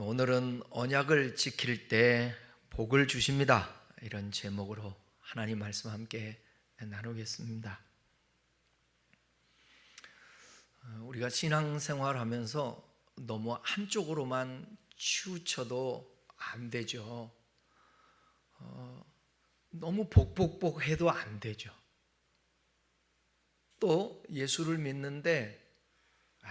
오늘은 언약을 지킬 때 복을 주십니다. 이런 제목으로 하나님 말씀 함께 나누겠습니다. 우리가 신앙생활하면서 너무 한쪽으로만 치우쳐도 안 되죠. 너무 복복복 해도 안 되죠. 또 예수를 믿는데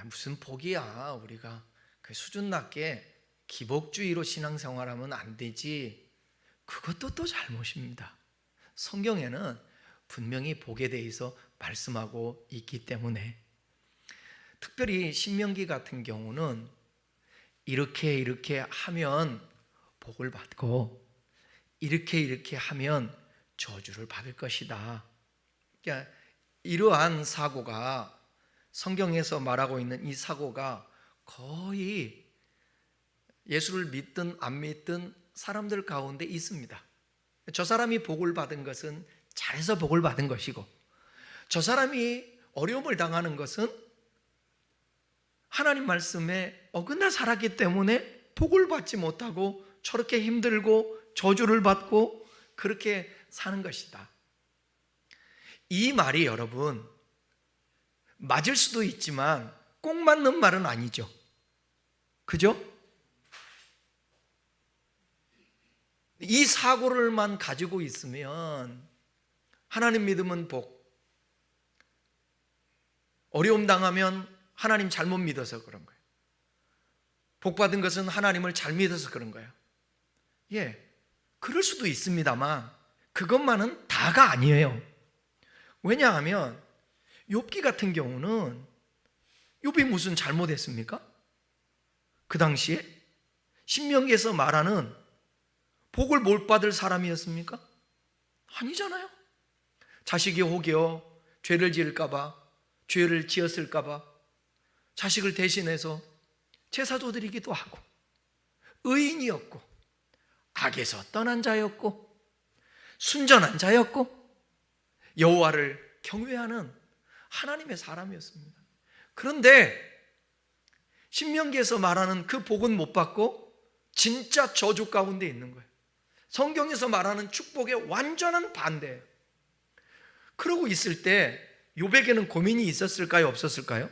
무슨 복이야, 우리가 그 수준 낮게 기복주의로 신앙생활하면 안 되지. 그것도 또 잘못입니다. 성경에는 분명히 복에 대해서 말씀하고 있기 때문에, 특별히 신명기 같은 경우는 이렇게 하면 복을 받고 이렇게 하면 저주를 받을 것이다. 그러니까 이러한 사고가, 성경에서 말하고 있는 이 사고가 거의 예수를 믿든 안 믿든 사람들 가운데 있습니다. 저 사람이 복을 받은 것은 잘해서 복을 받은 것이고, 저 사람이 어려움을 당하는 것은 하나님 말씀에 어긋나 살았기 때문에 복을 받지 못하고 저렇게 힘들고 저주를 받고 그렇게 사는 것이다. 이 말이 여러분 맞을 수도 있지만 꼭 맞는 말은 아니죠. 그죠? 이 사고를만 가지고 있으면 하나님 믿으면 복, 어려움 당하면 하나님 잘못 믿어서 그런 거예요. 복 받은 것은 하나님을 잘 믿어서 그런 거예요. 그럴 수도 있습니다만 그것만은 다가 아니에요. 왜냐하면 욥기 같은 경우는, 욥이 무슨 잘못했습니까? 그 당시에 신명기에서 말하는 복을 못 받을 사람이었습니까? 아니잖아요. 자식이 혹여 죄를 지을까봐, 죄를 지었을까봐 자식을 대신해서 제사도 드리기도 하고, 의인이었고 악에서 떠난 자였고 순전한 자였고 여호와를 경외하는 하나님의 사람이었습니다. 그런데 신명기에서 말하는 그 복은 못 받고 진짜 저주 가운데 있는 거예요. 성경에서 말하는 축복의 완전한 반대. 그러고 있을 때 욥에게는 고민이 있었을까요? 없었을까요?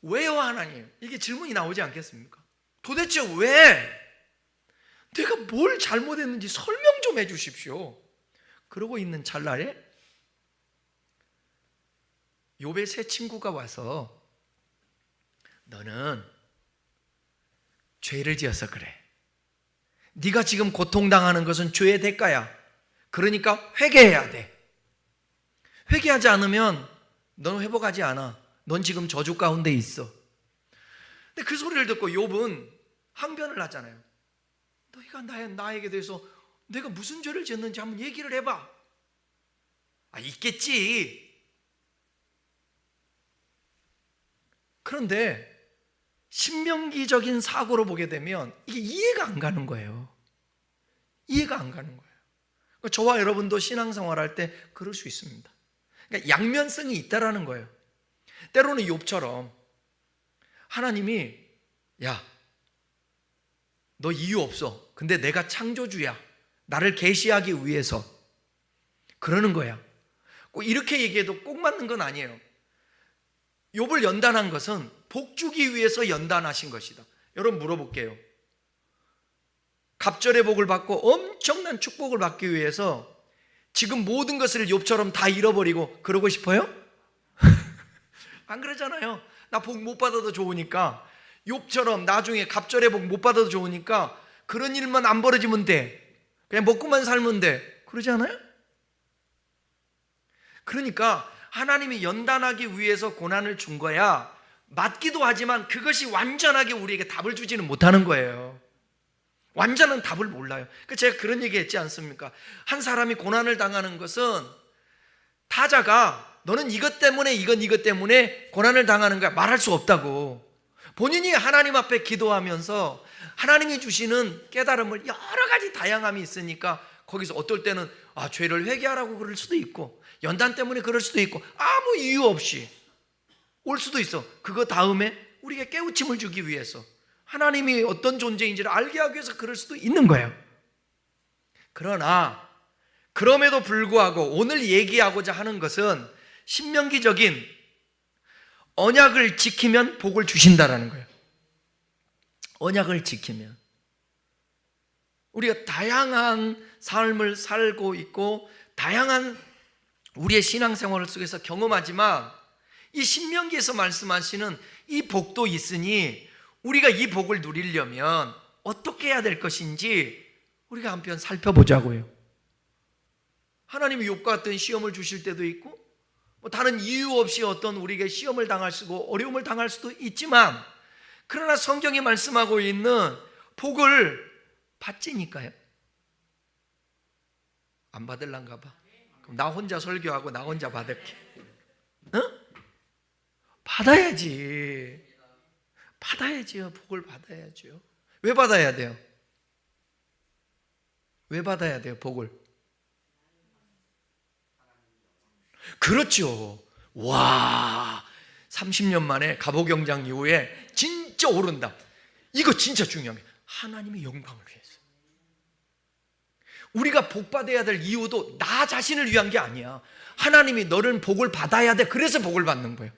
왜요, 하나님? 이게 질문이 나오지 않겠습니까? 도대체 왜? 내가 뭘 잘못했는지 설명 좀 해주십시오. 그러고 있는 찰나에 욥의 세 친구가 와서, 너는 죄를 지어서 그래. 네가 지금 고통당하는 것은 죄의 대가야. 그러니까 회개해야 돼. 회개하지 않으면 넌 회복하지 않아. 넌 지금 저주 가운데 있어. 근데 그 소리를 듣고 욥은 항변을 하잖아요. 너희가 나에게 대해서 내가 무슨 죄를 지었는지 한번 얘기를 해봐. 있겠지. 그런데 신명기적인 사고로 보게 되면 이게 이해가 안 가는 거예요. 이해가 안 가는 거예요. 저와 여러분도 신앙생활할 때 그럴 수 있습니다. 그러니까 양면성이 있다라는 거예요. 때로는 욥처럼 하나님이, 야, 너 이유 없어. 근데 내가 창조주야. 나를 계시하기 위해서 그러는 거야. 꼭 이렇게 얘기해도 꼭 맞는 건 아니에요. 욥을 연단한 것은 복 주기 위해서 연단하신 것이다. 여러분 물어볼게요. 갑절의 복을 받고 엄청난 축복을 받기 위해서 지금 모든 것을 욥처럼 다 잃어버리고 그러고 싶어요? 안 그러잖아요. 나 복 못 받아도 좋으니까, 욥처럼 나중에 갑절의 복 못 받아도 좋으니까 그런 일만 안 벌어지면 돼. 그냥 먹고만 살면 돼. 그러지 않아요? 그러니까 하나님이 연단하기 위해서 고난을 준 거야. 맞기도 하지만 그것이 완전하게 우리에게 답을 주지는 못하는 거예요. 완전한 답을 몰라요. 제가 그런 얘기 했지 않습니까? 한 사람이 고난을 당하는 것은 타자가 너는 이것 때문에 이것 때문에 고난을 당하는 거야 말할 수 없다고. 본인이 하나님 앞에 기도하면서 하나님이 주시는 깨달음을 여러 가지 다양함이 있으니까 거기서 어떨 때는 죄를 회개하라고 그럴 수도 있고, 연단 때문에 그럴 수도 있고, 아무 이유 없이 올 수도 있어. 그거 다음에 우리에게 깨우침을 주기 위해서 하나님이 어떤 존재인지를 알게 하기 위해서 그럴 수도 있는 거예요. 그러나 그럼에도 불구하고 오늘 얘기하고자 하는 것은 신명기적인 언약을 지키면 복을 주신다라는 거예요. 언약을 지키면. 우리가 다양한 삶을 살고 있고 다양한 우리의 신앙생활 속에서 경험하지만 이 신명기에서 말씀하시는 이 복도 있으니 우리가 이 복을 누리려면 어떻게 해야 될 것인지 우리가 한편 살펴보자고요. 하나님이 욥과 같은 시험을 주실 때도 있고 다른 이유 없이 어떤 우리에게 시험을 당할 수도 어려움을 당할 수도 있지만 그러나 성경이 말씀하고 있는 복을 받지니까요. 안 받을란가 봐. 그럼 나 혼자 설교하고 나 혼자 받을게. 응? 받아야지. 받아야지요. 복을 받아야죠. 왜 받아야 돼요? 왜 받아야 돼요? 복을. 그렇죠. 와, 30년 만에 갑오경장 이후에 진짜 오른다. 이거 진짜 중요한 게 하나님의 영광을 위해서. 우리가 복 받아야 될 이유도 나 자신을 위한 게 아니야. 하나님이 너는 복을 받아야 돼. 그래서 복을 받는 거예요.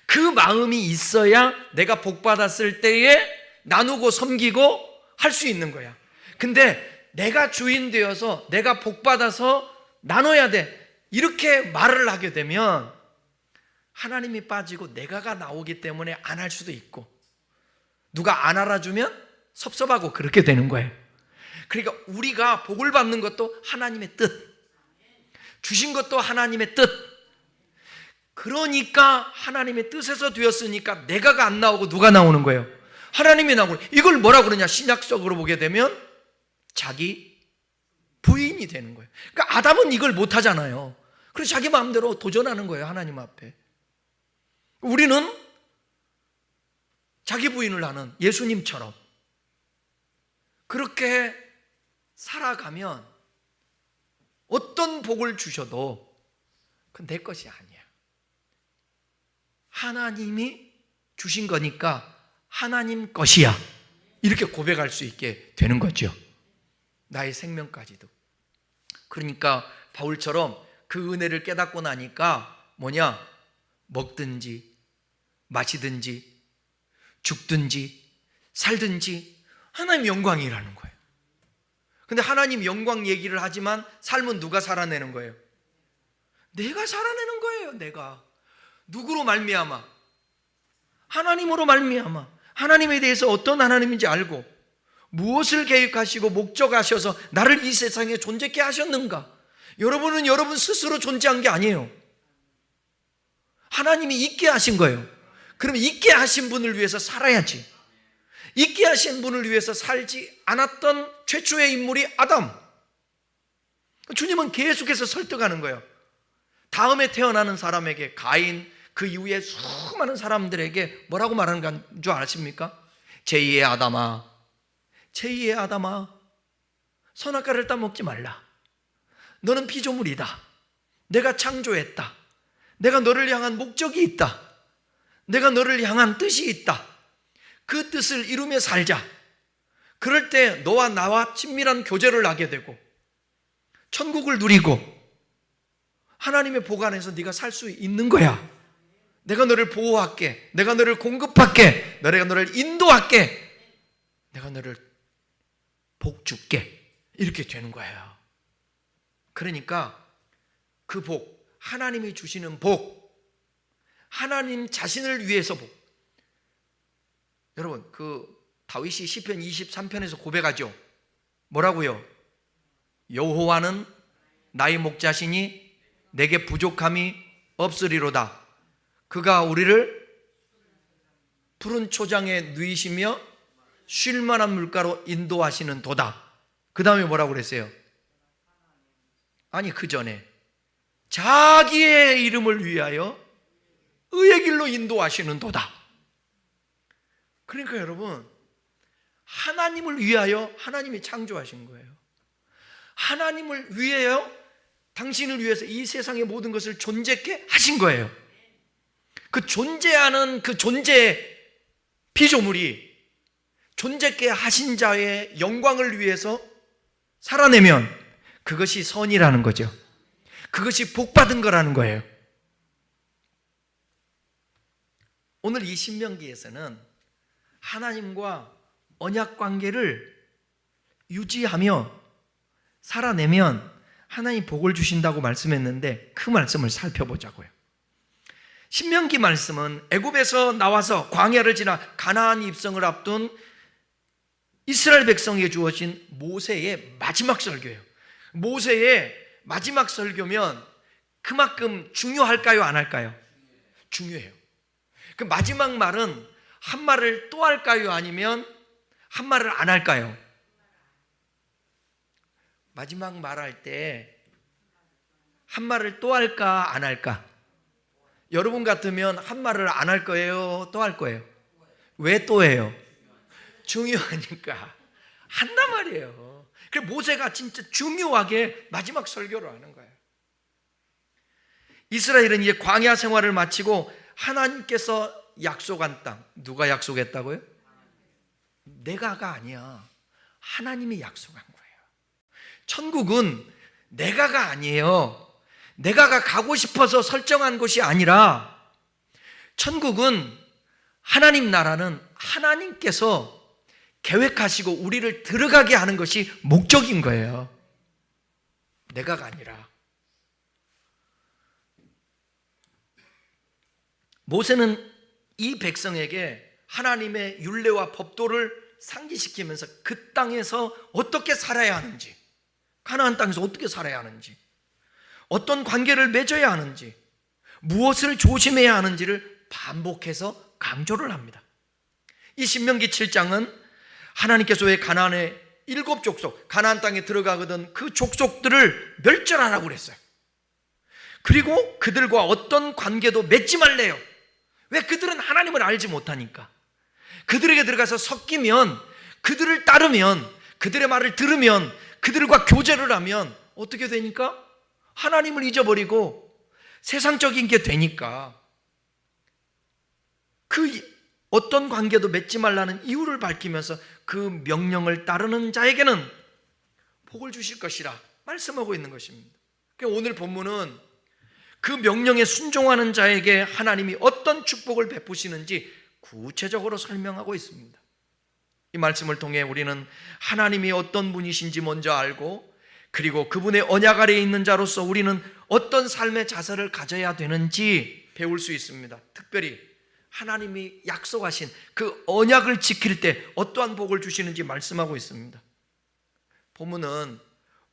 그 마음이 있어야 내가 복 받았을 때에 나누고 섬기고 할 수 있는 거야. 근데 내가 주인 되어서 내가 복 받아서 나눠야 돼. 이렇게 말을 하게 되면 하나님이 빠지고 내가가 나오기 때문에 안 할 수도 있고 누가 안 알아주면 섭섭하고 그렇게 되는 거예요. 그러니까 우리가 복을 받는 것도 하나님의 뜻, 주신 것도 하나님의 뜻. 그러니까 하나님의 뜻에서 되었으니까 내가가 안 나오고 누가 나오는 거예요? 하나님이 나오고. 이걸 뭐라 그러냐? 신약적으로 보게 되면 자기 부인이 되는 거예요. 그러니까 아담은 이걸 못 하잖아요. 그래서 자기 마음대로 도전하는 거예요. 하나님 앞에. 우리는 자기 부인을 하는 예수님처럼 그렇게 살아가면 어떤 복을 주셔도 그건 내 것이 아니야. 하나님이 주신 거니까 하나님 것이야. 이렇게 고백할 수 있게 되는 거죠. 나의 생명까지도. 그러니까 바울처럼 그 은혜를 깨닫고 나니까 뭐냐? 먹든지 마시든지 죽든지 살든지 하나님 영광이라는 거예요. 근데 하나님 영광 얘기를 하지만 삶은 누가 살아내는 거예요? 내가 살아내는 거예요. 내가. 누구로 말미암아? 하나님으로 말미암아. 하나님에 대해서 어떤 하나님인지 알고 무엇을 계획하시고 목적하셔서 나를 이 세상에 존재케 하셨는가? 여러분은 여러분 스스로 존재한 게 아니에요. 하나님이 있게 하신 거예요. 그럼 있게 하신 분을 위해서 살아야지. 있게 하신 분을 위해서 살지 않았던 최초의 인물이 아담. 주님은 계속해서 설득하는 거예요. 다음에 태어나는 사람에게 가인, 그 이후에 수많은 사람들에게 뭐라고 말하는 줄 아십니까? 제2의 아담아, 제2의 아담아, 선악과를 따먹지 말라. 너는 피조물이다. 내가 창조했다. 내가 너를 향한 목적이 있다. 내가 너를 향한 뜻이 있다. 그 뜻을 이루며 살자. 그럴 때 너와 나와 친밀한 교제를 하게 되고 천국을 누리고 하나님의 복 안에서 네가 살 수 있는 거야. 내가 너를 보호할게. 내가 너를 공급할게. 내가 너를 인도할게. 내가 너를 복 줄게. 이렇게 되는 거예요. 그러니까 그 복, 하나님이 주시는 복, 하나님 자신을 위해서 복. 여러분, 그 다윗이 시편 23편에서 고백하죠. 뭐라고요? 여호와는 나의 목자시니 내게 부족함이 없으리로다. 그가 우리를 푸른 초장에 누이시며 쉴 만한 물가로 인도하시는 도다. 그 다음에 뭐라고 그랬어요? 아니, 그 전에 자기의 이름을 위하여 의의 길로 인도하시는 도다. 그러니까 여러분, 하나님을 위하여 하나님이 창조하신 거예요. 하나님을 위하여 당신을 위해서 이 세상의 모든 것을 존재케 하신 거예요. 그 존재하는 그 존재의 피조물이 존재케 하신 자의 영광을 위해서 살아내면 그것이 선이라는 거죠. 그것이 복받은 거라는 거예요. 오늘 이 신명기에서는 하나님과 언약 관계를 유지하며 살아내면 하나님 복을 주신다고 말씀했는데 그 말씀을 살펴보자고요. 신명기 말씀은 애굽에서 나와서 광야를 지나 가나안 입성을 앞둔 이스라엘 백성에게 주어진 모세의 마지막 설교예요. 모세의 마지막 설교면 그만큼 중요할까요? 안 할까요? 중요해요. 그 마지막 말은 한 말을 또 할까요? 아니면 한 말을 안 할까요? 마지막 말할 때 한 말을 또 할까? 안 할까? 여러분 같으면 한 말을 안 할 거예요? 또 할 거예요? 왜 또 해요? 중요하니까 한단 말이에요. 그래서 모세가 진짜 중요하게 마지막 설교를 하는 거예요. 이스라엘은 이제 광야 생활을 마치고 하나님께서 약속한 땅, 누가 약속했다고요? 내가가 아니야. 하나님이 약속한 거예요. 천국은 내가가 아니에요. 내가가 가고 싶어서 설정한 곳이 아니라 천국은 하나님 나라는 하나님께서 계획하시고 우리를 들어가게 하는 것이 목적인 거예요. 내가가 아니라. 모세는 이 백성에게 하나님의 율례와 법도를 상기시키면서 그 땅에서 어떻게 살아야 하는지, 가나안 땅에서 어떻게 살아야 하는지, 어떤 관계를 맺어야 하는지, 무엇을 조심해야 하는지를 반복해서 강조를 합니다. 이 신명기 7장은 하나님께서 왜 가나안의 7족속, 가나안 땅에 들어가거든 그 족속들을 멸절하라고 그랬어요. 그리고 그들과 어떤 관계도 맺지 말래요. 왜? 그들은 하나님을 알지 못하니까. 그들에게 들어가서 섞이면, 그들을 따르면, 그들의 말을 들으면, 그들과 교제를 하면 어떻게 되니까? 하나님을 잊어버리고 세상적인 게 되니까. 그 어떤 관계도 맺지 말라는 이유를 밝히면서 그 명령을 따르는 자에게는 복을 주실 것이라 말씀하고 있는 것입니다. 그러니까 오늘 본문은 그 명령에 순종하는 자에게 하나님이 어떤 축복을 베푸시는지 구체적으로 설명하고 있습니다. 이 말씀을 통해 우리는 하나님이 어떤 분이신지 먼저 알고, 그리고 그분의 언약 아래에 있는 자로서 우리는 어떤 삶의 자세를 가져야 되는지 배울 수 있습니다. 특별히 하나님이 약속하신 그 언약을 지킬 때 어떠한 복을 주시는지 말씀하고 있습니다. 본문은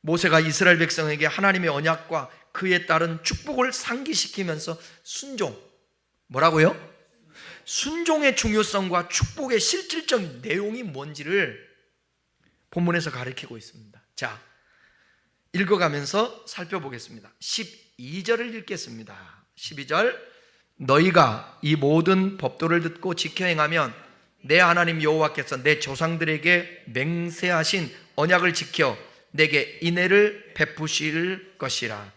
모세가 이스라엘 백성에게 하나님의 언약과 그에 따른 축복을 상기시키면서 순종, 뭐라고요? 순종의 중요성과 축복의 실질적 내용이 뭔지를 본문에서 가르치고 있습니다. 자, 읽어가면서 살펴보겠습니다. 12절을 읽겠습니다. 12절, 너희가 이 모든 법도를 듣고 지켜 행하면 내 하나님 여호와께서 내 조상들에게 맹세하신 언약을 지켜 내게 인애를 베푸실 것이라.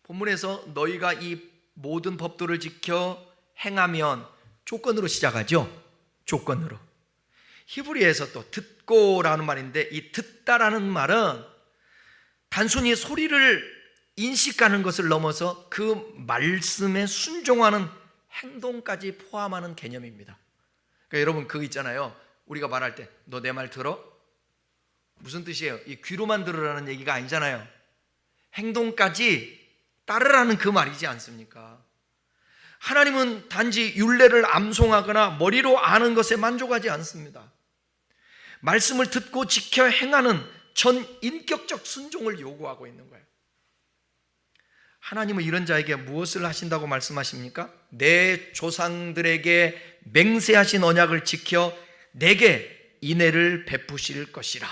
본문에서 너희가 이 모든 법도를 지켜 행하면 조건으로 시작하죠. 조건으로. 히브리에서 또 듣고라는 말인데, 이 듣다라는 말은 단순히 소리를 인식하는 것을 넘어서 그 말씀에 순종하는 행동까지 포함하는 개념입니다. 그러니까 여러분 그거 있잖아요. 우리가 말할 때 너 내 말 들어? 무슨 뜻이에요? 이 귀로만 들으라는 얘기가 아니잖아요. 행동까지 따르라는 그 말이지 않습니까? 하나님은 단지 율례를 암송하거나 머리로 아는 것에 만족하지 않습니다. 말씀을 듣고 지켜 행하는 전 인격적 순종을 요구하고 있는 거예요. 하나님은 이런 자에게 무엇을 하신다고 말씀하십니까? 내 조상들에게 맹세하신 언약을 지켜 내게 인애를 베푸실 것이라.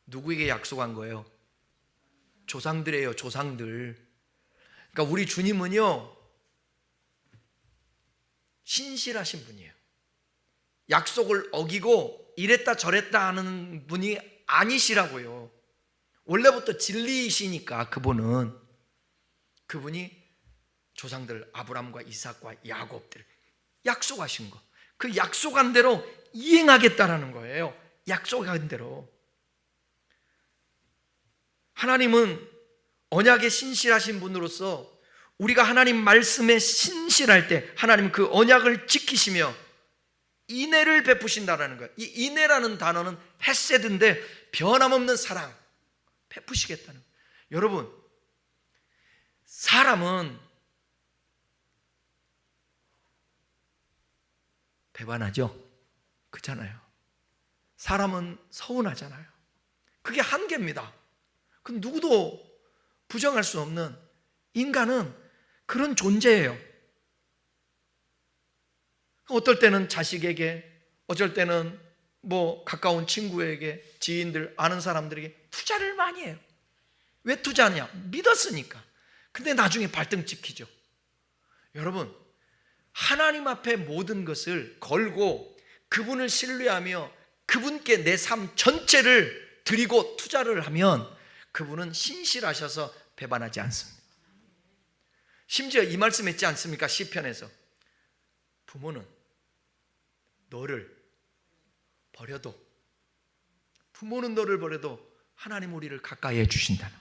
누구에게 약속한 거예요? 조상들이에요. 조상들. 그러니까 우리 주님은요, 신실하신 분이에요. 약속을 어기고 이랬다 저랬다 하는 분이 아니시라고요. 원래부터 진리이시니까 그분이 조상들 아브람과 이삭과 야곱들 약속하신 거, 그 약속한 대로 이행하겠다라는 거예요. 약속한 대로. 하나님은 언약에 신실하신 분으로서 우리가 하나님 말씀에 신실할 때 하나님은 그 언약을 지키시며 인애를 베푸신다라는 거예요. 이 인애라는 단어는 헤세드인데 변함없는 사랑 베푸시겠다는 거예요. 여러분, 사람은 배반하죠. 그렇잖아요. 사람은 서운하잖아요. 그게 한계입니다. 그 누구도 부정할 수 없는, 인간은 그런 존재예요. 어떨 때는 자식에게, 어쩔 때는 뭐 가까운 친구에게, 지인들, 아는 사람들에게 투자를 많이 해요. 왜 투자하냐? 믿었으니까. 근데 나중에 발등 찍히죠. 여러분, 하나님 앞에 모든 것을 걸고 그분을 신뢰하며 그분께 내 삶 전체를 드리고 투자를 하면 그분은 신실하셔서 배반하지 않습니다. 심지어 이 말씀 했지 않습니까? 시편에서 부모는 너를 버려도, 부모는 너를 버려도 하나님 우리를 가까이 해주신다는,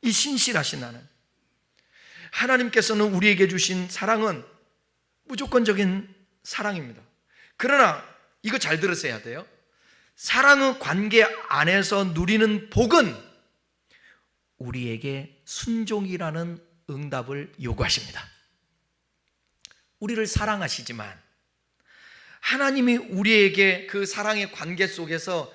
이 신실하신 하나님, 하나님께서는 우리에게 주신 사랑은 무조건적인 사랑입니다. 그러나 이거 잘 들으셔야 돼요. 사랑의 관계 안에서 누리는 복은 우리에게 순종이라는 응답을 요구하십니다. 우리를 사랑하시지만 하나님이 우리에게 그 사랑의 관계 속에서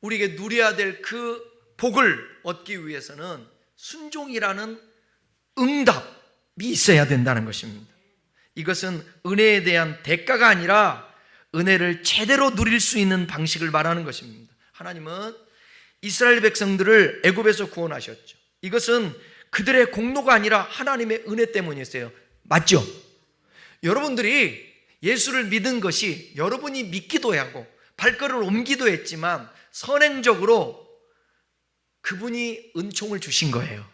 우리에게 누려야 될 그 복을 얻기 위해서는 순종이라는 응답이 있어야 된다는 것입니다. 이것은 은혜에 대한 대가가 아니라 은혜를 제대로 누릴 수 있는 방식을 말하는 것입니다. 하나님은 이스라엘 백성들을 애굽에서 구원하셨죠. 이것은 그들의 공로가 아니라 하나님의 은혜 때문이었어요. 맞죠? 여러분들이 예수를 믿은 것이 여러분이 믿기도 하고 발걸음을 옮기도 했지만 선행적으로 그분이 은총을 주신 거예요.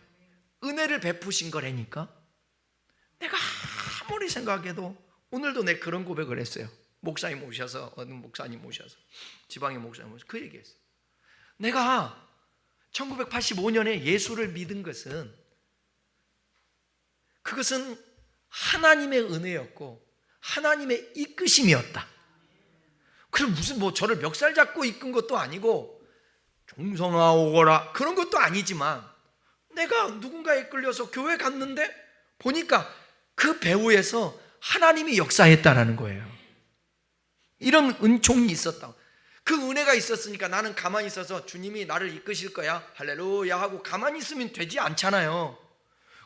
은혜를 베푸신 거라니까. 내가 아무리 생각해도 오늘도 내 그런 고백을 했어요. 목사님 오셔서, 어느 목사님 오셔서, 지방의 목사님 오셔서 그 얘기했어요. 내가 1985년에 예수를 믿은 것은, 그것은 하나님의 은혜였고 하나님의 이끄심이었다. 그럼 무슨 뭐 저를 멱살 잡고 이끈 것도 아니고 종성아 오거라 그런 것도 아니지만, 내가 누군가에 끌려서 교회 갔는데 보니까 그 배후에서 하나님이 역사했다라는 거예요. 이런 은총이 있었다. 그 은혜가 있었으니까 나는 가만히 있어서 주님이 나를 이끄실 거야 할렐루야 하고 가만히 있으면 되지 않잖아요.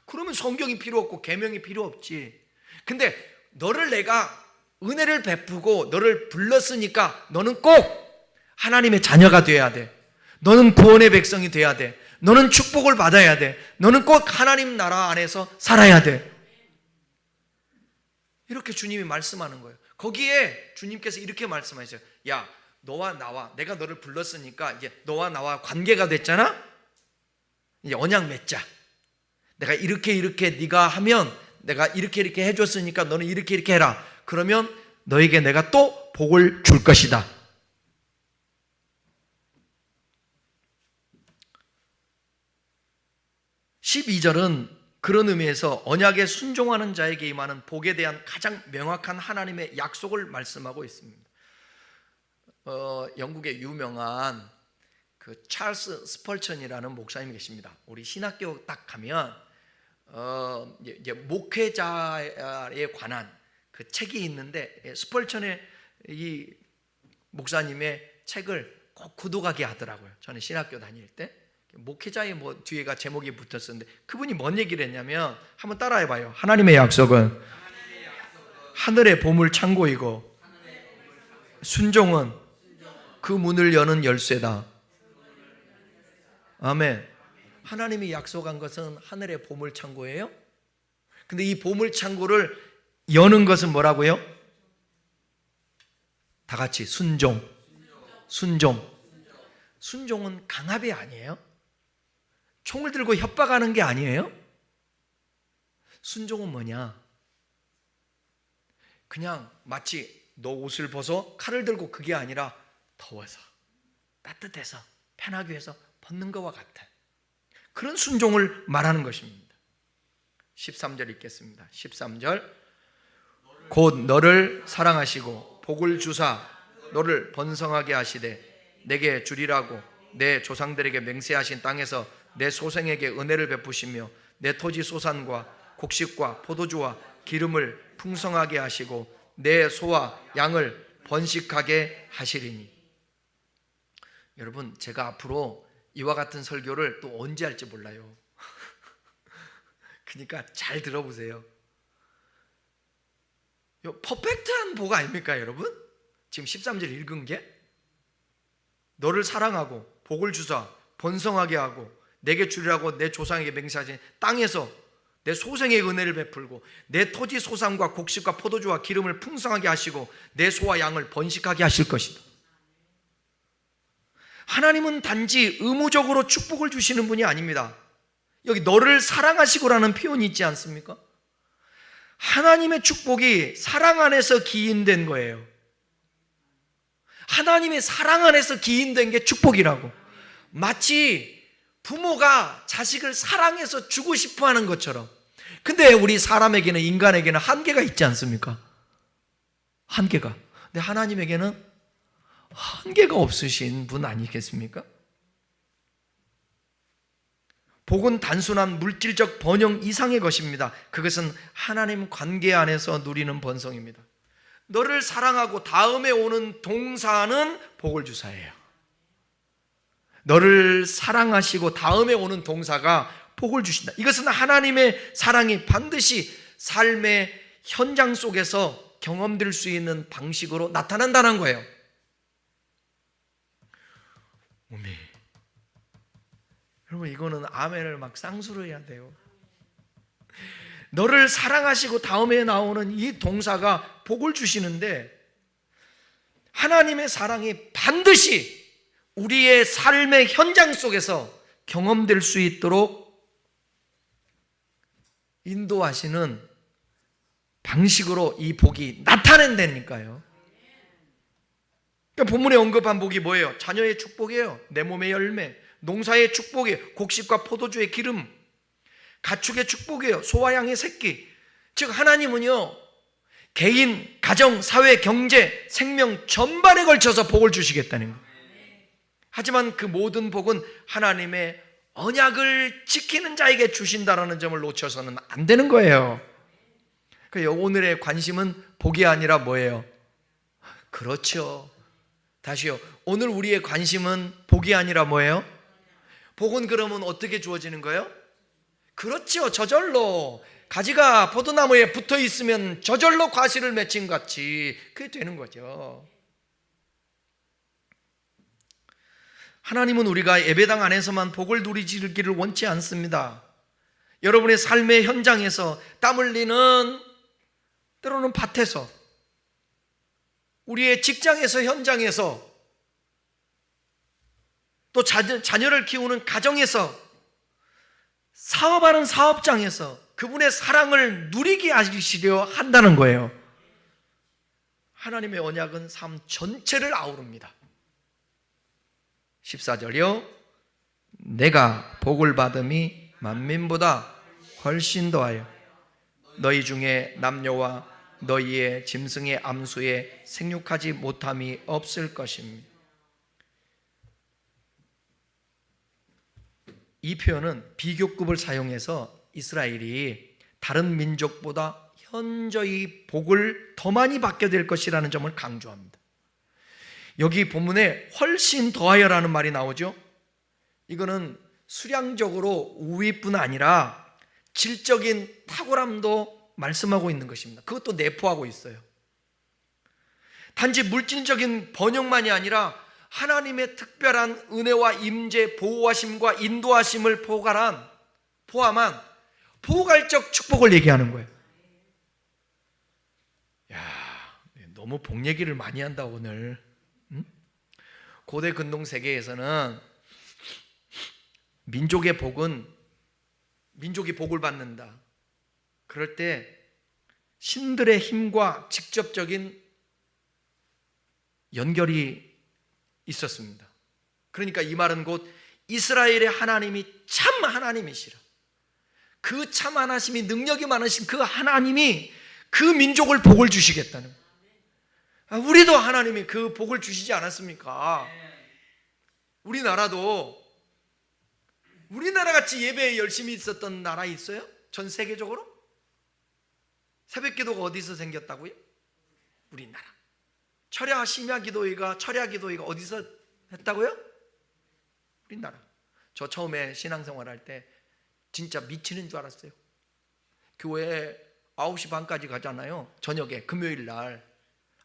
그러면 성경이 필요 없고 계명이 필요 없지. 근데 너를 내가 은혜를 베푸고 너를 불렀으니까 너는 꼭 하나님의 자녀가 돼야 돼. 너는 구원의 백성이 돼야 돼. 너는 축복을 받아야 돼. 너는 꼭 하나님 나라 안에서 살아야 돼. 이렇게 주님이 말씀하는 거예요. 거기에 주님께서 이렇게 말씀하셨어요. 야, 너와 나와, 내가 너를 불렀으니까 이제 너와 나와 관계가 됐잖아. 이제 언약 맺자. 내가 이렇게 네가 하면 내가 이렇게 해줬으니까 너는 이렇게 해라. 그러면 너에게 내가 또 복을 줄 것이다. (12절은) 그런 의미에서 언약에 순종하는 자에게 임하는 복에 대한 가장 명확한 하나님의 약속을 말씀하고 있습니다. 영국의 유명한 그 찰스 스펄천이라는 목사님이 계십니다. 우리 신학교 딱 가면 이제 목회자에 관한 그 책이 있는데, 스펄천의 이 목사님의 책을 꼭 구독하게 하더라고요. 저는 신학교 다닐 때 목회자의 뭐 뒤에가 제목이 붙었었는데, 그분이 뭔 얘기를 했냐면, 한번 따라해봐요. 하나님의 약속은 하늘의 보물 창고이고 순종은 그 문을 여는 열쇠다. 아멘. 하나님이 약속한 것은 하늘의 보물 창고예요. 근데 이 보물 창고를 여는 것은 뭐라고요? 다 같이 순종. 순종은 강압이 아니에요. 총을 들고 협박하는 게 아니에요. 순종은 뭐냐? 그냥 마치 너 옷을 벗어 칼을 들고 그게 아니라 더워서 따뜻해서 편하기 위해서 벗는 것과 같아. 그런 순종을 말하는 것입니다. 13절 읽겠습니다. 13절 곧 너를 사랑하시고 복을 주사 너를 번성하게 하시되 내게 주리라고 내 조상들에게 맹세하신 땅에서 내 소생에게 은혜를 베푸시며 내 토지 소산과 곡식과 포도주와 기름을 풍성하게 하시고 내 소와 양을 번식하게 하시리니. 여러분, 제가 앞으로 이와 같은 설교를 또 언제 할지 몰라요. 그러니까 잘 들어보세요. 퍼펙트한 복 아닙니까 여러분? 지금 13절 읽은 게 너를 사랑하고 복을 주사 번성하게 하고 내게 주리라고 내 조상에게 맹세하신 땅에서 내 소생의 은혜를 베풀고 내 토지 소산과 곡식과 포도주와 기름을 풍성하게 하시고 내 소와 양을 번식하게 하실 것이다. 하나님은 단지 의무적으로 축복을 주시는 분이 아닙니다. 여기 너를 사랑하시고라는 표현이 있지 않습니까? 하나님의 축복이 사랑 안에서 기인된 거예요. 하나님의 사랑 안에서 기인된 게 축복이라고. 마치 부모가 자식을 사랑해서 주고 싶어 하는 것처럼. 근데 우리 사람에게는, 인간에게는 한계가 있지 않습니까? 한계가. 근데 하나님에게는 한계가 없으신 분 아니겠습니까? 복은 단순한 물질적 번영 이상의 것입니다. 그것은 하나님 관계 안에서 누리는 번성입니다. 너를 사랑하고 다음에 오는 동사는 복을 주사예요. 너를 사랑하시고 다음에 오는 동사가 복을 주신다. 이것은 하나님의 사랑이 반드시 삶의 현장 속에서 경험될 수 있는 방식으로 나타난다는 거예요. 여러분, 이거는 아멘을 막 쌍수로 해야 돼요. 너를 사랑하시고 다음에 나오는 이 동사가 복을 주시는데, 하나님의 사랑이 반드시 우리의 삶의 현장 속에서 경험될 수 있도록 인도하시는 방식으로 이 복이 나타낸다니까요. 그러니까 본문에 언급한 복이 뭐예요? 자녀의 축복이에요. 내 몸의 열매, 농사의 축복이에요. 곡식과 포도주의 기름, 가축의 축복이에요. 소와 양의 새끼. 즉 하나님은요, 개인, 가정, 사회, 경제, 생명 전반에 걸쳐서 복을 주시겠다는 거예요. 하지만 그 모든 복은 하나님의 언약을 지키는 자에게 주신다는 점을 놓쳐서는 안 되는 거예요. 그러니까 오늘의 관심은 복이 아니라 뭐예요? 그렇죠. 다시요. 오늘 우리의 관심은 복이 아니라 뭐예요? 복은 그러면 어떻게 주어지는 거예요? 그렇죠. 저절로. 가지가 포도나무에 붙어 있으면 저절로 과실을 맺힌 같이 그게 되는 거죠. 하나님은 우리가 예배당 안에서만 복을 누리기를 원치 않습니다. 여러분의 삶의 현장에서 땀 흘리는, 때로는 밭에서, 우리의 직장에서, 현장에서, 또 자녀를 키우는 가정에서, 사업하는 사업장에서 그분의 사랑을 누리게 하시려 한다는 거예요. 하나님의 언약은 삶 전체를 아우릅니다. 14절이요. 내가 복을 받음이 만민보다 훨씬 더하여 너희 중에 남녀와 너희의 짐승의 암수에 생육하지 못함이 없을 것입니다. 이 표현은 비교급을 사용해서 이스라엘이 다른 민족보다 현저히 복을 더 많이 받게 될 것이라는 점을 강조합니다. 여기 본문에 훨씬 더하여라는 말이 나오죠. 이거는 수량적으로 우위뿐 아니라 질적인 탁월함도 말씀하고 있는 것입니다. 그것도 내포하고 있어요. 단지 물질적인 번영만이 아니라 하나님의 특별한 은혜와 임재, 보호하심과 인도하심을 포함한 포괄적 축복을 얘기하는 거예요. 야, 너무 복 얘기를 많이 한다 오늘. 응? 고대 근동 세계에서는 민족이 복을 받는다. 그럴 때 신들의 힘과 직접적인 연결이 있었습니다. 그러니까 이 말은 곧 이스라엘의 하나님이 참 하나님이시라, 그 참 하나님이 능력이 많으신 그 하나님이 그 민족을 복을 주시겠다는 거예요. 우리도 하나님이 그 복을 주시지 않았습니까? 우리나라같이 예배에 열심히 있었던 나라 있어요? 전 세계적으로? 새벽기도가 어디서 생겼다고요? 우리나라. 철야 심야 기도회가, 철야 기도회가 어디서 했다고요? 우리나라. 저 처음에 신앙생활 할 때 진짜 미치는 줄 알았어요. 교회 9시 반까지 가잖아요. 저녁에 금요일 날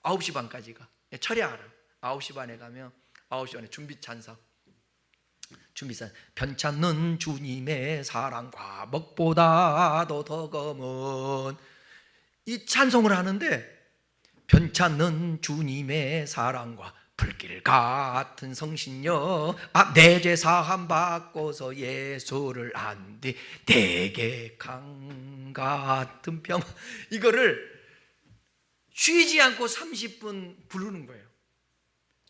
9시 반까지가 철야하러 9시 반에 가면 9시 반에 준비 찬송, 변찮는 주님의 사랑과 먹보다도 더 검은, 이 찬송을 하는데 변찮는 주님의 사랑과 불길 같은 성신여, 내 죄 사함 받고서 예수를 안뒤 내게 강 같은 평, 이거를 쉬지 않고 30분 부르는 거예요.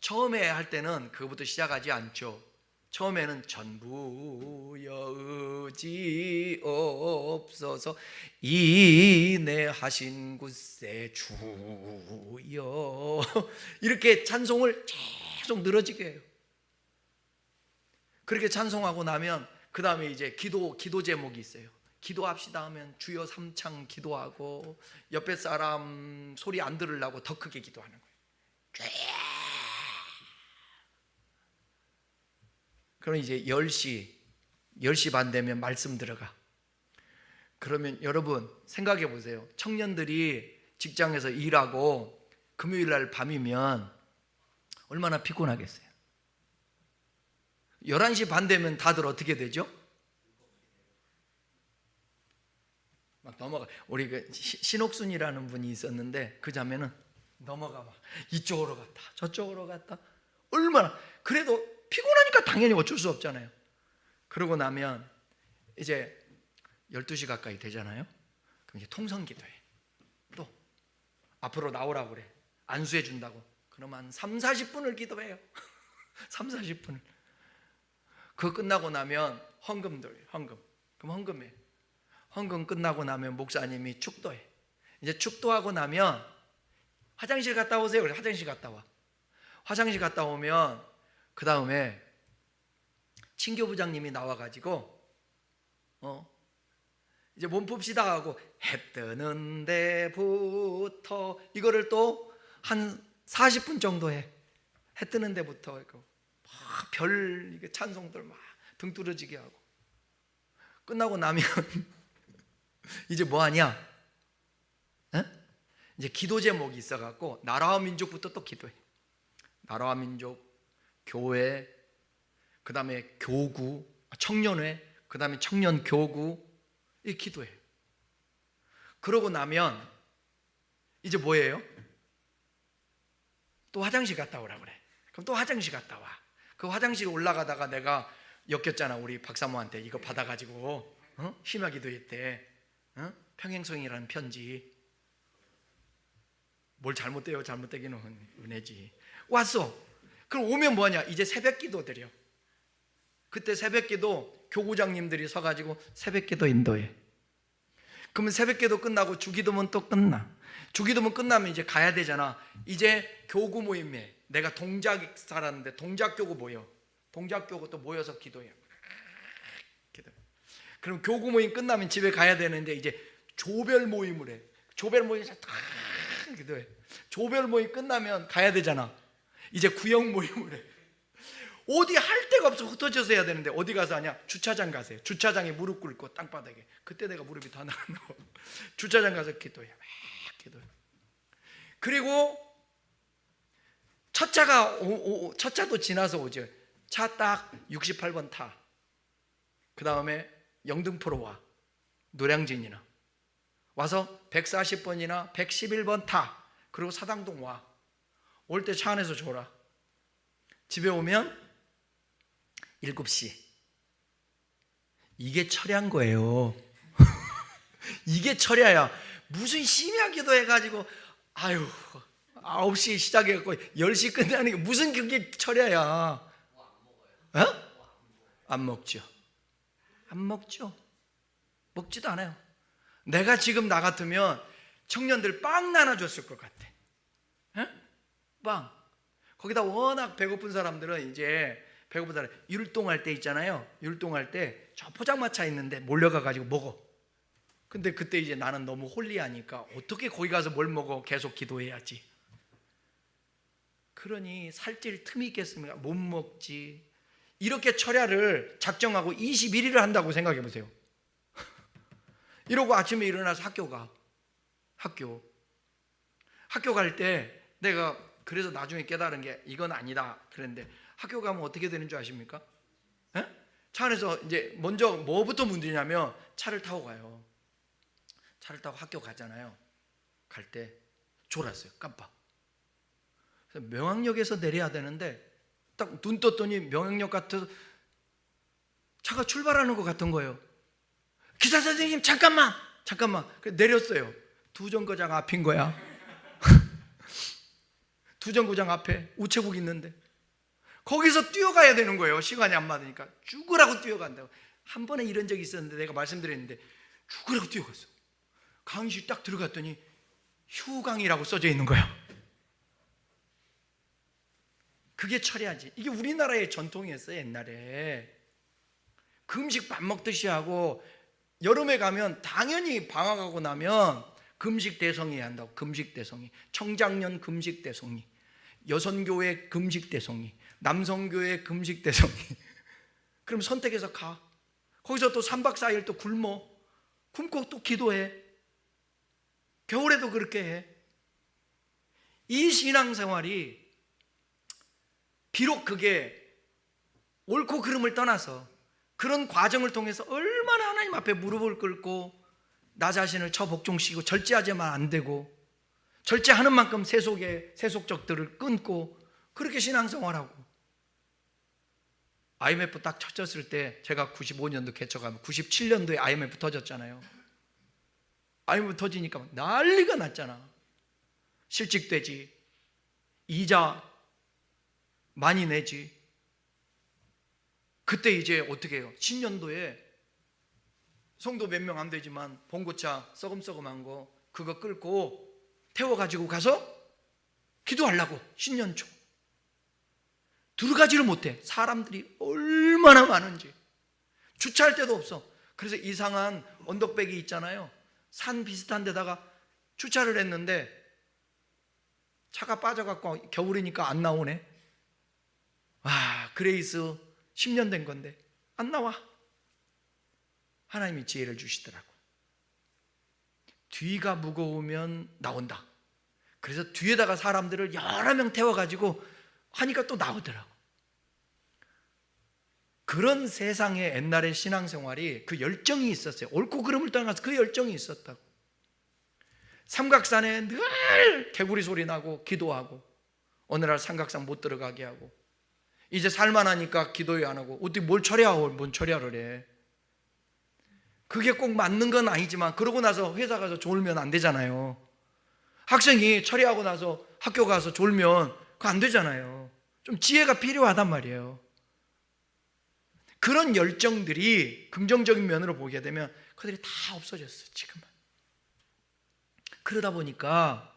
처음에 할 때는 그거부터 시작하지 않죠. 처음에는 전부여 의지 없어서 인내하신 굳세 주여, 이렇게 찬송을 계속 늘어지게 해요. 그렇게 찬송하고 나면 그 다음에 이제 기도 제목이 있어요. 기도합시다 하면 주여 삼창 기도하고, 옆에 사람 소리 안 들으려고 더 크게 기도하는 거예요. 그럼 이제 10시 반 되면 말씀 들어가. 그러면 여러분 생각해 보세요. 청년들이 직장에서 일하고 금요일 날 밤이면 얼마나 피곤하겠어요. 11시 반 되면 다들 어떻게 되죠? 막 넘어가. 우리 그 신옥순이라는 분이 있었는데 그 자매는 넘어가, 막 이쪽으로 갔다 저쪽으로 갔다. 얼마나, 그래도 피곤하니까 당연히 어쩔 수 없잖아요. 그러고 나면 이제 12시 가까이 되잖아요. 그럼 이제 통성기도해. 또 앞으로 나오라고 그래. 안수해 준다고. 그러면 한 3, 40분을 기도해요. 3, 40분을. 그거 끝나고 나면 헌금들, 헌금. 그럼 헌금해. 헌금 끝나고 나면 목사님이 축도해. 이제 축도하고 나면 화장실 갔다 오세요. 그래, 화장실 갔다 와. 화장실 갔다 오면 그 다음에 친교부장님이 나와가지고 이제 몸 풉시다 하고, 해 뜨는 데부터 이거를 또 한 40분 정도 해. 해 뜨는 데부터 막 별 찬송들 막 등 뚫어지게 하고, 끝나고 나면 이제 뭐 하냐? 이제 기도 제목이 있어갖고 나라와 민족부터 또 기도해. 나라와 민족, 교회, 그 다음에 교구, 청년회, 그 다음에 청년 교구, 이 기도해. 그러고 나면 이제 뭐예요? 또 화장실 갔다 오라 그래. 그럼 또 화장실 갔다 와. 그 화장실 올라가다가 내가 엮였잖아. 우리 박사모한테 이거 받아가지고 심야 기도회 때 평행성이라는 편지. 뭘 잘못돼요? 잘못되기는 은혜지. 왔어. 그럼 오면 뭐하냐? 이제 새벽 기도 드려. 그때 새벽 기도 교구장님들이 서가지고 새벽 기도 인도해. 그러면 새벽 기도 끝나고 주기도문 또 끝나. 주기도문 끝나면 이제 가야 되잖아. 이제 교구 모임에 내가 동작 살았는데 동작교구 모여. 동작교구 또 모여서 기도해. 그럼 교구 모임 끝나면 집에 가야 되는데 이제 조별 모임을 해. 조별 모임에서 다 기도해. 조별 모임 끝나면 가야 되잖아. 이제 구역 모임을 해. 어디 할 데가 없어. 흩어져서 해야 되는데 어디 가서 하냐? 주차장 가세요. 주차장에 무릎 꿇고 땅바닥에. 그때 내가 무릎이 다 나간다고. 주차장 가서 기도해. 막 기도해. 그리고 첫 차도 지나서 오죠. 차 딱 68번 타. 그 다음에 영등포로 와. 노량진이나 와서 140번이나 111번 타. 그리고 사당동 와. 올 때 차 안에서 졸아. 집에 오면 7시. 이게 철야인 거예요. 이게 철야야. 무슨 심야 기도해가지고 아유 9시에 시작해갖고 10시 끝나는 게 무슨 그게 철야야? 어? 안 먹죠. 안 먹죠. 먹지도 않아요. 내가 지금 나 같으면 청년들 빵 나눠줬을 것 같아. 어? 빵. 거기다 워낙 배고픈 사람들은 이제 배고픈 사람 율동할 때 있잖아요. 율동할 때 저 포장마차 있는데 몰려가가지고 먹어. 근데 그때 이제 나는 너무 홀리하니까 어떻게 거기 가서 뭘 먹어? 계속 기도해야지. 그러니 살찔 틈이 있겠습니까? 못 먹지. 이렇게 철야를 작정하고 21일을 한다고 생각해 보세요. 이러고 아침에 일어나서 학교 가. 학교 갈 때 내가 그래서 나중에 깨달은 게 이건 아니다 그랬는데, 학교 가면 어떻게 되는 줄 아십니까? 에? 차 안에서 이제 먼저 뭐부터 문제냐면 차를 타고 가요. 차를 타고 학교 가잖아요. 갈 때 졸았어요. 깜빡. 그래서 명학역에서 내려야 되는데 딱 눈 떴더니 명학역 같아서 차가 출발하는 것 같은 거예요. 기사 선생님 잠깐만. 그래서 내렸어요. 두 정거장 앞인 거야. 두 정거장 앞에 우체국 있는데 거기서 뛰어가야 되는 거예요. 시간이 안 맞으니까 죽으라고 뛰어간다고. 한 번에 이런 적이 있었는데 내가 말씀드렸는데 죽으라고 뛰어갔어. 강의실 딱 들어갔더니 휴강이라고 써져 있는 거야. 그게 철야지. 이게 우리나라의 전통이었어요. 옛날에 금식 밥 먹듯이 하고, 여름에 가면 당연히 방학하고 나면 금식 대성이 한다고. 금식 대성이, 청장년 금식 대성이, 여성교회 금식 대성이, 남성교회 금식 대성이. 그럼 선택해서 가. 거기서 또 3박 4일 또 굶고 또 기도해. 겨울에도 그렇게 해. 이 신앙생활이 비록 그게 옳고 그름을 떠나서 그런 과정을 통해서 얼마나 하나님 앞에 무릎을 꿇고 나 자신을 처복종시키고 절제하지만 안 되고, 절제하는 만큼 세속적들을 끊고 그렇게 신앙생활하고. IMF 딱 터졌을 때 제가 95년도 개척하면 97년도에 IMF 터졌잖아요. IMF 터지니까 난리가 났잖아. 실직되지, 이자 많이 내지. 그때 이제 어떻게 해요? 신년도에 성도 몇 명 안 되지만 봉고차 썩음썩음한 거 그거 끌고 태워가지고 가서 기도하려고. 신년초 들어가지를 못해. 사람들이 얼마나 많은지. 주차할 데도 없어. 그래서 이상한 언덕배기 있잖아요. 산 비슷한 데다가 주차를 했는데 차가 빠져갖고 겨울이니까 안 나오네. 와, 그레이스 10년 된 건데 안 나와. 하나님이 지혜를 주시더라고. 뒤가 무거우면 나온다. 그래서 뒤에다가 사람들을 여러 명 태워가지고 하니까 또 나오더라고. 그런 세상에 옛날의 신앙생활이 그 열정이 있었어요. 옳고 그름을 떠나서 그 열정이 있었다고. 삼각산에 늘 개구리 소리 나고 기도하고, 어느 날 삼각산 못 들어가게 하고, 이제 살만하니까 기도회 안 하고, 어떻게 뭘 철야하고 뭔 철야를 해. 그게 꼭 맞는 건 아니지만 그러고 나서 회사 가서 졸면 안 되잖아요. 학생이 철야하고 나서 학교 가서 졸면 그거 안 되잖아요. 좀 지혜가 필요하단 말이에요. 그런 열정들이 긍정적인 면으로 보게 되면 그들이 다 없어졌어요. 지금은. 그러다 보니까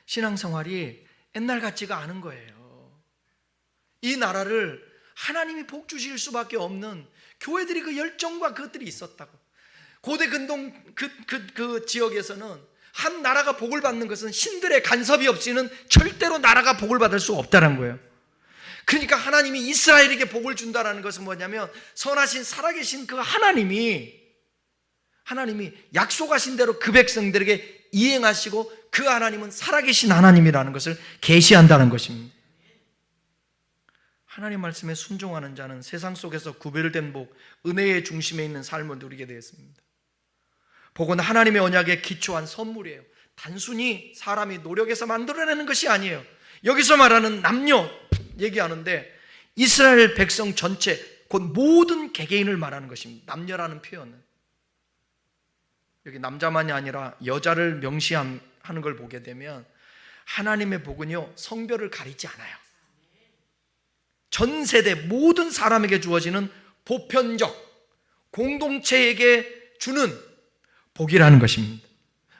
신앙생활이 옛날 같지가 않은 거예요. 이 나라를 하나님이 복 주실 수밖에 없는 교회들이 그 열정과 그것들이 있었다고. 고대 근동 그 지역에서는 한 나라가 복을 받는 것은 신들의 간섭이 없이는 절대로 나라가 복을 받을 수 없다는 거예요. 그러니까 하나님이 이스라엘에게 복을 준다는 것은 뭐냐면, 선하신 살아계신 그 하나님이 약속하신 대로 그 백성들에게 이행하시고, 그 하나님은 살아계신 하나님이라는 것을 계시한다는 것입니다. 하나님 말씀에 순종하는 자는 세상 속에서 구별된 복, 은혜의 중심에 있는 삶을 누리게 되었습니다. 복은 하나님의 언약에 기초한 선물이에요. 단순히 사람이 노력해서 만들어내는 것이 아니에요. 여기서 말하는 남녀 얘기하는데 이스라엘 백성 전체, 곧 모든 개개인을 말하는 것입니다. 남녀라는 표현은 여기 남자만이 아니라 여자를 명시하는 걸 보게 되면, 하나님의 복은요, 성별을 가리지 않아요. 전 세대 모든 사람에게 주어지는 보편적, 공동체에게 주는 복이라는 것입니다.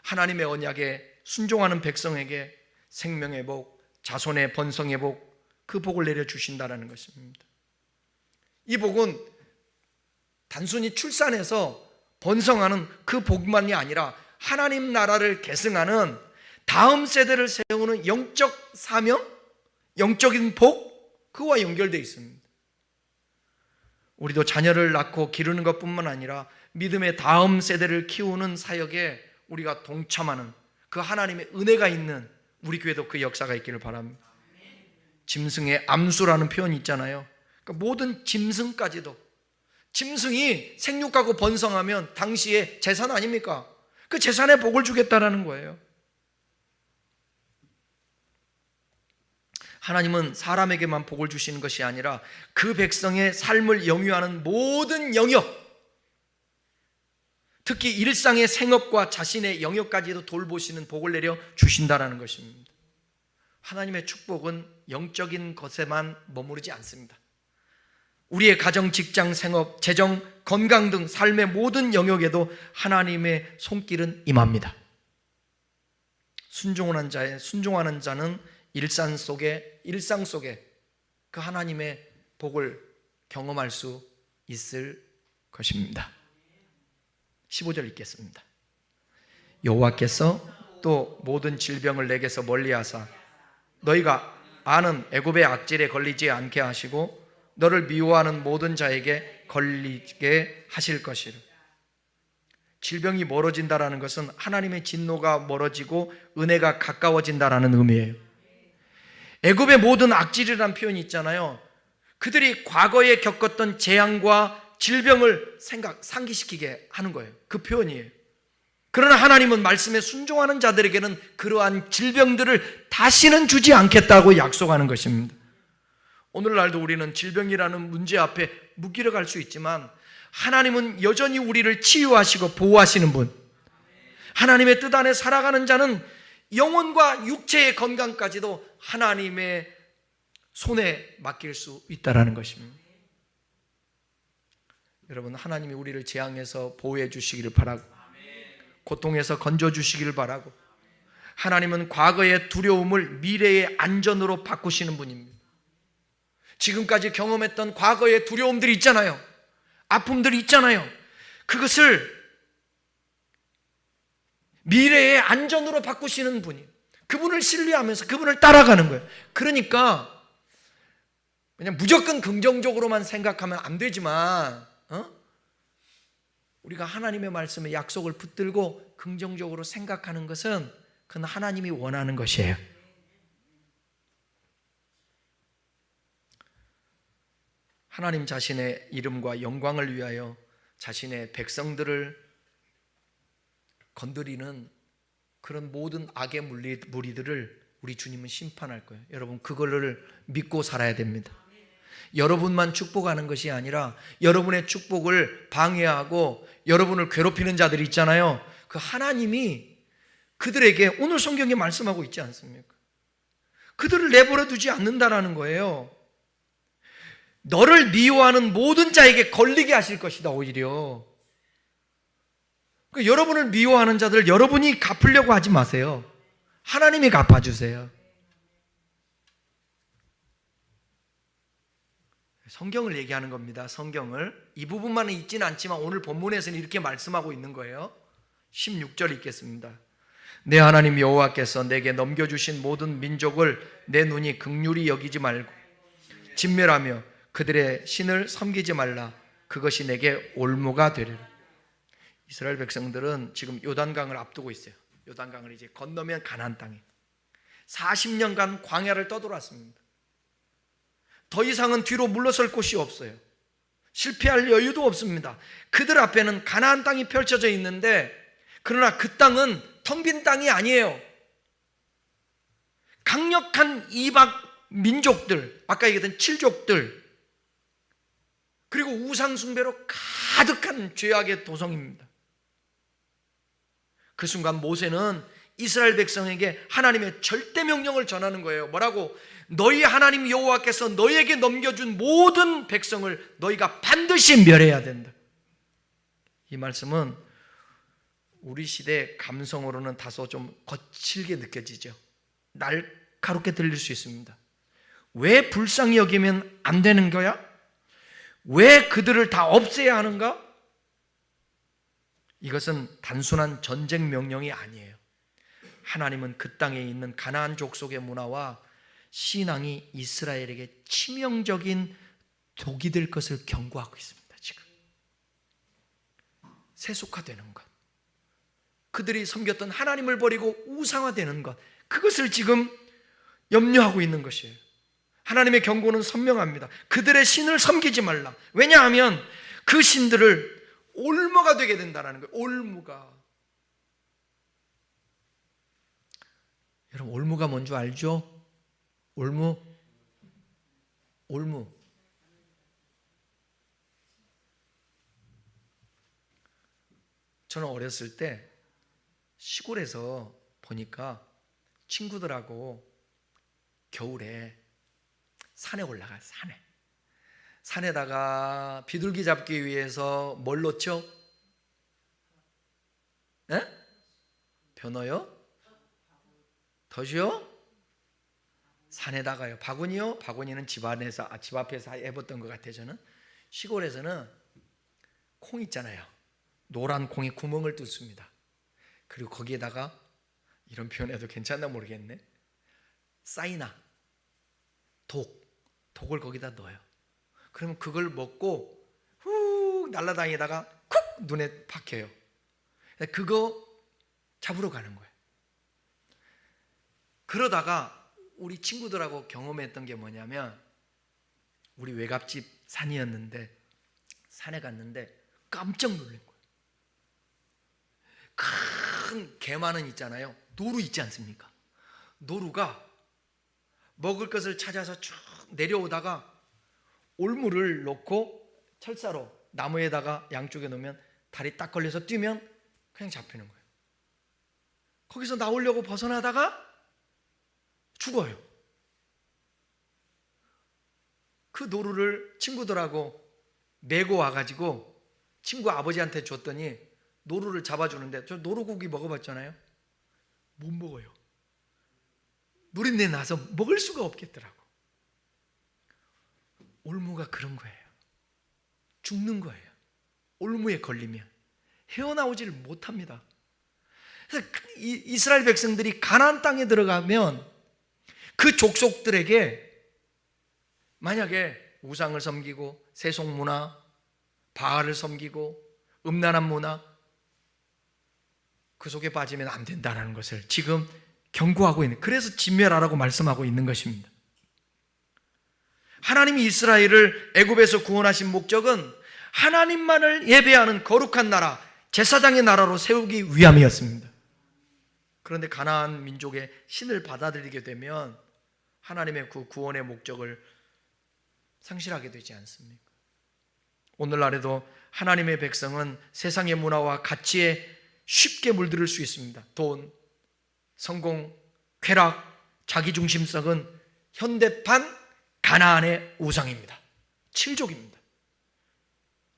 하나님의 언약에 순종하는 백성에게 생명의 복, 자손의 번성의 복, 그 복을 내려주신다는 것입니다. 이 복은 단순히 출산해서 번성하는 그 복만이 아니라 하나님 나라를 계승하는 다음 세대를 세우는 영적 사명, 영적인 복, 그와 연결되어 있습니다. 우리도 자녀를 낳고 기르는 것뿐만 아니라 믿음의 다음 세대를 키우는 사역에 우리가 동참하는 그 하나님의 은혜가 있는 우리 교회도 그 역사가 있기를 바랍니다. 짐승의 암수라는 표현이 있잖아요. 그러니까 모든 짐승까지도, 짐승이 생육하고 번성하면 당시에 재산 아닙니까? 그 재산에 복을 주겠다라는 거예요. 하나님은 사람에게만 복을 주시는 것이 아니라 그 백성의 삶을 영위하는 모든 영역, 특히 일상의 생업과 자신의 영역까지도 돌보시는 복을 내려 주신다는 것입니다. 하나님의 축복은 영적인 것에만 머무르지 않습니다. 우리의 가정, 직장, 생업, 재정, 건강 등 삶의 모든 영역에도 하나님의 손길은 임합니다. 순종하는 자는 일상 속에 그 하나님의 복을 경험할 수 있을 것입니다. 15절 읽겠습니다. 여호와께서 또 모든 질병을 내게서 멀리하사 너희가 아는 애굽의 악질에 걸리지 않게 하시고 너를 미워하는 모든 자에게 걸리게 하실 것이라. 질병이 멀어진다라는 것은 하나님의 진노가 멀어지고 은혜가 가까워진다라는 의미예요. 애굽의 모든 악질이라는 표현이 있잖아요. 그들이 과거에 겪었던 재앙과 질병을 상기시키게 하는 거예요. 그 표현이에요. 그러나 하나님은 말씀에 순종하는 자들에게는 그러한 질병들을 다시는 주지 않겠다고 약속하는 것입니다. 오늘날도 우리는 질병이라는 문제 앞에 무기력할 갈 수 있지만 하나님은 여전히 우리를 치유하시고 보호하시는 분, 하나님의 뜻 안에 살아가는 자는 영혼과 육체의 건강까지도 하나님의 손에 맡길 수 있다는 것입니다. 여러분, 하나님이 우리를 재앙에서 보호해 주시기를 바라고, 고통에서 건져 주시기를 바라고, 하나님은 과거의 두려움을 미래의 안전으로 바꾸시는 분입니다. 지금까지 경험했던 과거의 두려움들이 있잖아요. 아픔들이 있잖아요. 그것을 미래의 안전으로 바꾸시는 분이, 그분을 신뢰하면서 그분을 따라가는 거예요. 그러니까 그냥 무조건 긍정적으로만 생각하면 안 되지만 우리가 하나님의 말씀에 약속을 붙들고 긍정적으로 생각하는 것은 그건 하나님이 원하는 것이에요. 하나님 자신의 이름과 영광을 위하여 자신의 백성들을 건드리는 그런 모든 악의 무리들을 우리 주님은 심판할 거예요. 여러분, 그거를 믿고 살아야 됩니다. 여러분만 축복하는 것이 아니라 여러분의 축복을 방해하고 여러분을 괴롭히는 자들이 있잖아요. 그 하나님이 그들에게 오늘 성경에 말씀하고 있지 않습니까? 그들을 내버려 두지 않는다라는 거예요. 너를 미워하는 모든 자에게 걸리게 하실 것이다. 오히려 그러니까 여러분을 미워하는 자들 여러분이 갚으려고 하지 마세요. 하나님이 갚아주세요. 성경을 얘기하는 겁니다. 성경을 이 부분만은 있지는 않지만 오늘 본문에서는 이렇게 말씀하고 있는 거예요. 16절 읽겠습니다. 내 하나님 여호와께서 내게 넘겨주신 모든 민족을 내 눈이 긍휼히 여기지 말고 진멸하며 그들의 신을 섬기지 말라. 그것이 내게 올무가 되리라. 이스라엘 백성들은 지금 요단강을 앞두고 있어요. 요단강을 이제 건너면 가나안 땅에 40년간 광야를 떠돌았습니다. 더 이상은 뒤로 물러설 곳이 없어요. 실패할 여유도 없습니다. 그들 앞에는 가나안 땅이 펼쳐져 있는데, 그러나 그 땅은 텅 빈 땅이 아니에요. 강력한 이방 민족들, 아까 얘기했던 칠족들, 그리고 우상 숭배로 가득한 죄악의 도성입니다. 그 순간 모세는 이스라엘 백성에게 하나님의 절대 명령을 전하는 거예요. 뭐라고? 너희 하나님 여호와께서 너희에게 넘겨준 모든 백성을 너희가 반드시 멸해야 된다. 이 말씀은 우리 시대 감성으로는 다소 좀 거칠게 느껴지죠. 날카롭게 들릴 수 있습니다. 왜 불쌍히 여기면 안 되는 거야? 왜 그들을 다 없애야 하는가? 이것은 단순한 전쟁 명령이 아니에요. 하나님은 그 땅에 있는 가나안 족속의 문화와 신앙이 이스라엘에게 치명적인 독이 될 것을 경고하고 있습니다. 지금 세속화되는 것, 그들이 섬겼던 하나님을 버리고 우상화되는 것, 그것을 지금 염려하고 있는 것이에요. 하나님의 경고는 선명합니다. 그들의 신을 섬기지 말라. 왜냐하면 그 신들을 올무가 되게 된다는 거예요. 올무가. 여러분, 올무가 뭔지 알죠? 올무. 저는 어렸을 때 시골에서 보니까 친구들하고 겨울에 산에 올라가요. 산에다가 비둘기 잡기 위해서 뭘 넣죠? 네? 변어요? 덫이요? 산에다가요. 바구니요? 바구니는 집 앞에서 해봤던 것 같아요. 저는 시골에서는 콩 있잖아요. 노란 콩에 구멍을 뚫습니다. 그리고 거기에다가, 이런 표현해도 괜찮나 모르겠네, 사이나 독을 거기다 넣어요. 그러면 그걸 먹고 훅 날아다니다가 쿡 눈에 박혀요. 그거 잡으러 가는 거예요. 그러다가 우리 친구들하고 경험했던 게 뭐냐면, 우리 외갓집 산이었는데 산에 갔는데 깜짝 놀란 거예요. 큰 개만은 있잖아요. 노루 있지 않습니까? 노루가 먹을 것을 찾아서 쭉 내려오다가 올무를 놓고 철사로 나무에다가 양쪽에 놓으면 다리 딱 걸려서 뛰면 그냥 잡히는 거예요. 거기서 나오려고 벗어나다가 죽어요. 그 노루를 친구들하고 메고 와가지고 친구 아버지한테 줬더니 노루를 잡아주는데, 저 노루고기 먹어봤잖아요. 못 먹어요. 노린내 나서 먹을 수가 없겠더라고. 올무가 그런 거예요. 죽는 거예요. 올무에 걸리면 헤어나오지를 못합니다. 그래서 이스라엘 백성들이 가나안 땅에 들어가면 그 족속들에게 만약에 우상을 섬기고 세속문화, 바알을 섬기고 음란한 문화, 그 속에 빠지면 안 된다는 것을 지금 경고하고 있는, 그래서 진멸하라고 말씀하고 있는 것입니다. 하나님이 이스라엘을 애굽에서 구원하신 목적은 하나님만을 예배하는 거룩한 나라, 제사장의 나라로 세우기 위함이었습니다. 그런데 가나안 민족의 신을 받아들이게 되면 하나님의 그 구원의 목적을 상실하게 되지 않습니까? 오늘날에도 하나님의 백성은 세상의 문화와 가치에 쉽게 물들을 수 있습니다. 돈, 성공, 쾌락, 자기중심성은 현대판 가나안의 우상입니다. 칠족입니다.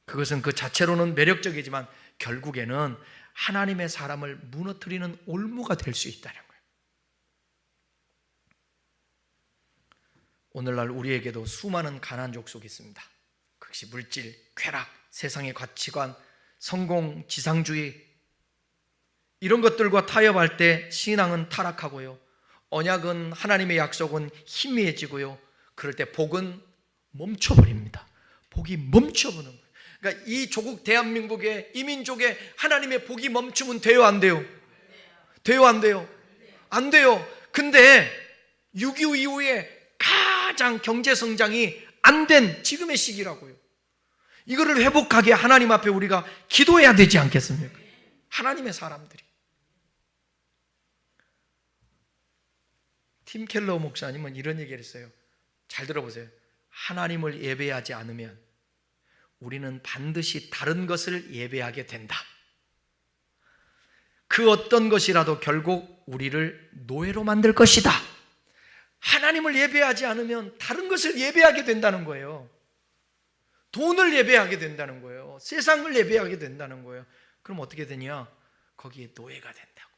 그것은 그 자체로는 매력적이지만 결국에는 하나님의 사람을 무너뜨리는 올무가 될 수 있다는 거예요. 오늘날 우리에게도 수많은 가나안 족속이 있습니다. 그것이 물질, 쾌락, 세상의 가치관, 성공, 지상주의, 이런 것들과 타협할 때 신앙은 타락하고요, 언약은, 하나님의 약속은 희미해지고요, 그럴 때 복은 멈춰버립니다. 복이 멈춰버리는 거예요. 그러니까 이 조국 대한민국의 이민족의 하나님의 복이 멈추면 돼요, 안 돼요? 돼요, 안 돼요? 안 돼요. 근데 6.25 이후에 가장 경제 성장이 안 된 지금의 시기라고요. 이거를 회복하게 하나님 앞에 우리가 기도해야 되지 않겠습니까? 하나님의 사람들이. 팀 켈러 목사님은 이런 얘기를 했어요. 잘 들어보세요. 하나님을 예배하지 않으면 우리는 반드시 다른 것을 예배하게 된다. 그 어떤 것이라도 결국 우리를 노예로 만들 것이다. 하나님을 예배하지 않으면 다른 것을 예배하게 된다는 거예요. 돈을 예배하게 된다는 거예요. 세상을 예배하게 된다는 거예요. 그럼 어떻게 되냐? 거기에 노예가 된다고.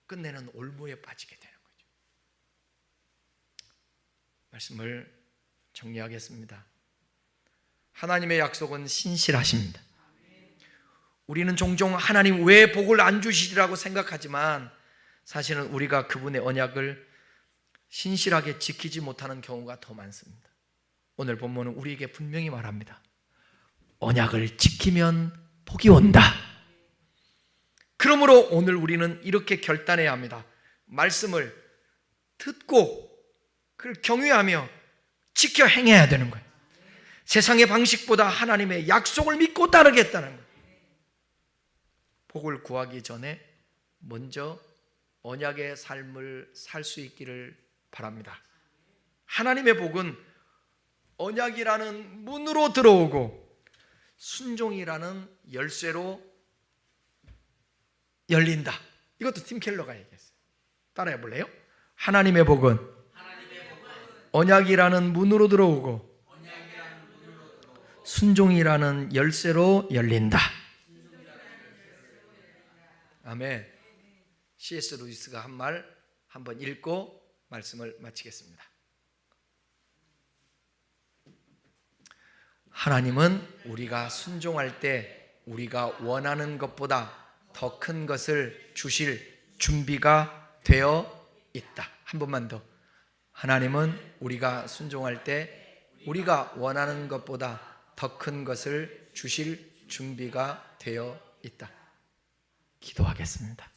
끝내는 올무에 빠지게 되는 거죠. 말씀을 정리하겠습니다. 하나님의 약속은 신실하십니다. 우리는 종종 하나님 왜 복을 안 주시리라고 생각하지만 사실은 우리가 그분의 언약을 신실하게 지키지 못하는 경우가 더 많습니다. 오늘 본문은 우리에게 분명히 말합니다. 언약을 지키면 복이 온다. 그러므로 오늘 우리는 이렇게 결단해야 합니다. 말씀을 듣고 그를 경외하며 지켜 행해야 되는 거예요. 세상의 방식보다 하나님의 약속을 믿고 따르겠다는 거예요. 복을 구하기 전에 먼저 언약의 삶을 살 수 있기를 바랍니다. 하나님의 복은 언약이라는 문으로 들어오고 순종이라는 열쇠로 열린다. 이것도 팀 켈러가 얘기했어요. 따라해 볼래요? 하나님의 복은 언약이라는 문으로 들어오고 순종이라는 열쇠로 열린다. 아멘. C.S. 루이스가 한 말 한번 읽고 말씀을 마치겠습니다. 하나님은 우리가 순종할 때 우리가 원하는 것보다 더 큰 것을 주실 준비가 되어 있다. 한 번만 더. 하나님은 우리가 순종할 때 우리가 원하는 것보다 더 큰 것을 주실 준비가 되어 있다. 기도하겠습니다.